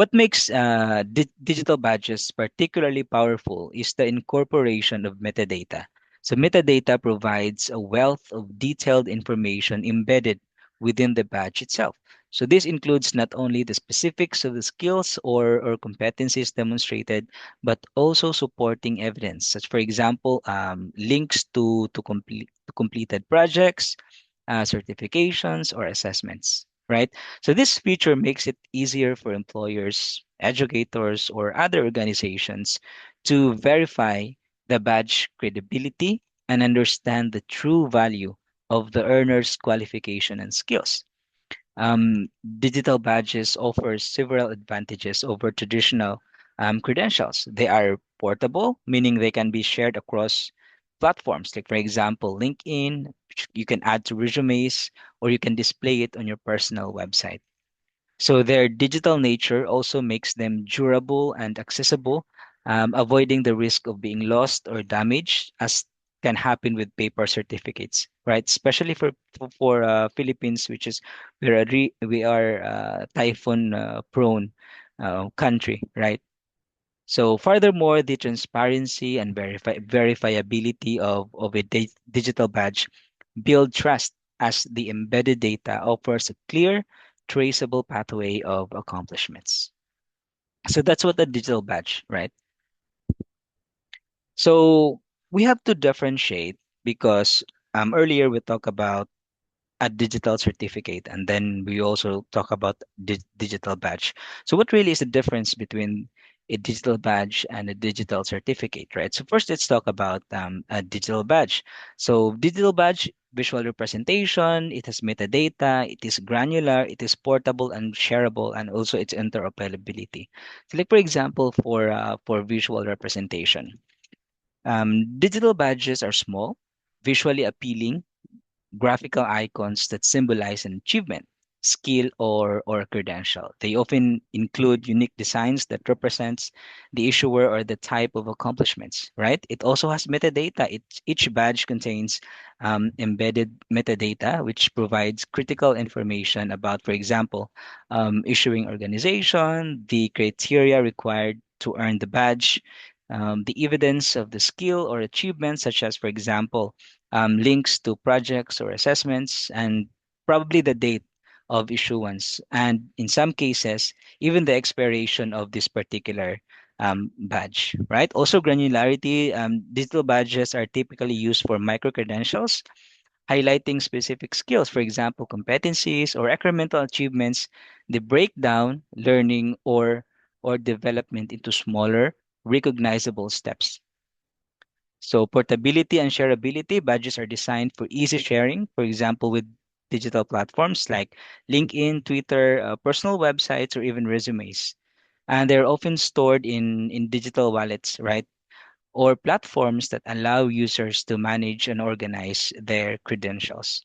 What makes digital badges particularly powerful is the incorporation of metadata. So, metadata provides a wealth of detailed information embedded within the badge itself. So, this includes not only the specifics of the skills or competencies demonstrated, but also supporting evidence, such, for example, links to completed projects, certifications, or assessments, right? So this feature makes it easier for employers, educators, or other organizations to verify the badge credibility and understand the true value of the earner's qualification and skills. Digital badges offer several advantages over traditional credentials. They are portable, meaning they can be shared across platforms. Like, for example, LinkedIn, which you can add to resumes, or you can display it on your personal website. So their digital nature also makes them durable and accessible, avoiding the risk of being lost or damaged, as can happen with paper certificates, right? Especially for Philippines, which is we are typhoon prone country, right? So furthermore, the transparency and verifiability of a digital badge build trust as the embedded data offers a clear, traceable pathway of accomplishments. So that's what the digital badge, right? So we have to differentiate because earlier we talked about a digital certificate and then we also talk about digital badge. So what really is the difference between a digital badge and a digital certificate, right? So first let's talk about a digital badge. So digital badge, visual representation, it has metadata, it is granular, it is portable and shareable, and also its interoperability. So like for example, for visual representation, digital badges are small, visually appealing, graphical icons that symbolize an achievement, skill, or credential. They often include unique designs that represents the issuer or the type of accomplishments, right? It also has metadata. Each badge contains embedded metadata, which provides critical information about, for example, issuing organization, the criteria required to earn the badge, the evidence of the skill or achievement, such as, for example, links to projects or assessments, and probably the date of issuance, and in some cases, even the expiration of this particular badge, right? Also, granularity. Digital badges are typically used for micro credentials, highlighting specific skills, for example, competencies or incremental achievements. They break down learning or development into smaller, recognizable steps. So portability and shareability, badges are designed for easy sharing, for example, with digital platforms like LinkedIn, Twitter, personal websites, or even resumes. And they're often stored in digital wallets, right? Or platforms that allow users to manage and organize their credentials.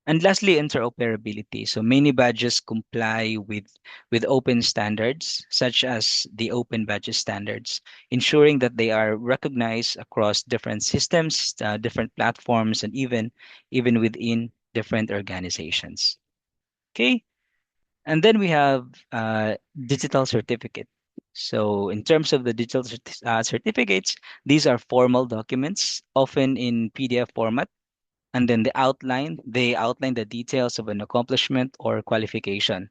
And lastly, interoperability. So many badges comply with open standards, such as the Open Badges standards, ensuring that they are recognized across different systems, different platforms, and even within different organizations. Okay, and then we have digital certificate. So in terms of the digital certificates, these are formal documents, often in PDF format, and then they outline the details of an accomplishment or qualification.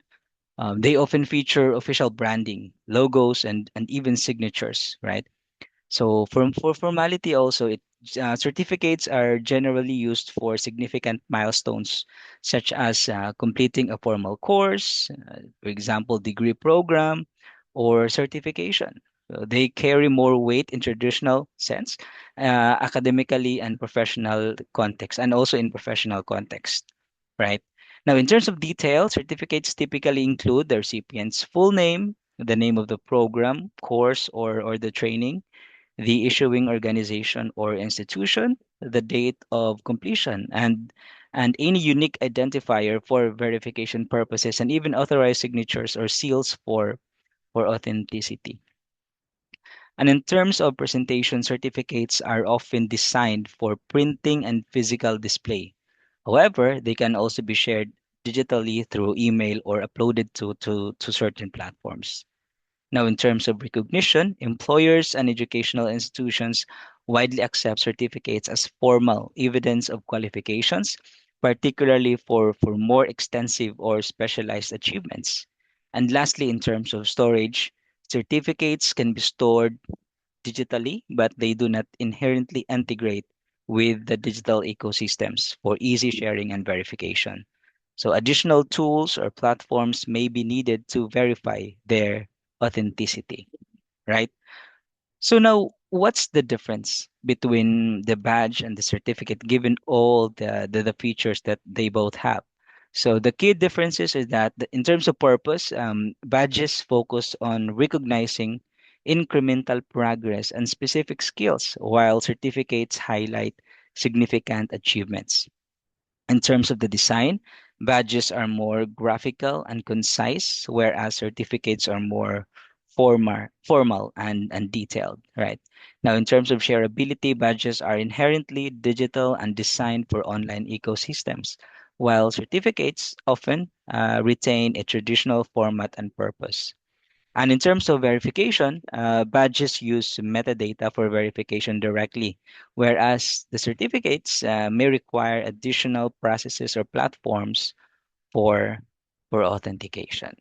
They often feature official branding, logos, and even signatures, right? So for formality also, certificates are generally used for significant milestones, such as completing a formal course, for example, degree program, or certification. So they carry more weight in traditional sense, academically and professional context, and also in professional context, right? Now, in terms of detail, certificates typically include the recipient's full name, the name of the program, course, or the training, the issuing organization or institution, the date of completion, and any unique identifier for verification purposes, and even authorized signatures or seals for authenticity. And in terms of presentation, certificates are often designed for printing and physical display. However, they can also be shared digitally through email or uploaded to certain platforms. Now, in terms of recognition, employers and educational institutions widely accept certificates as formal evidence of qualifications, particularly for more extensive or specialized achievements. And lastly, in terms of storage, certificates can be stored digitally, but they do not inherently integrate with the digital ecosystems for easy sharing and verification. So, additional tools or platforms may be needed to verify their authenticity, right? So now, what's the difference between the badge and the certificate, given all the features that they both have? So the key differences is that in terms of purpose, badges focus on recognizing incremental progress and specific skills, while certificates highlight significant achievements. In terms of the design, badges are more graphical and concise, whereas certificates are more formal and detailed, right? Now, in terms of shareability, badges are inherently digital and designed for online ecosystems, while certificates often retain a traditional format and purpose. And in terms of verification, badges use metadata for verification directly, whereas the certificates may require additional processes or platforms for for authentication.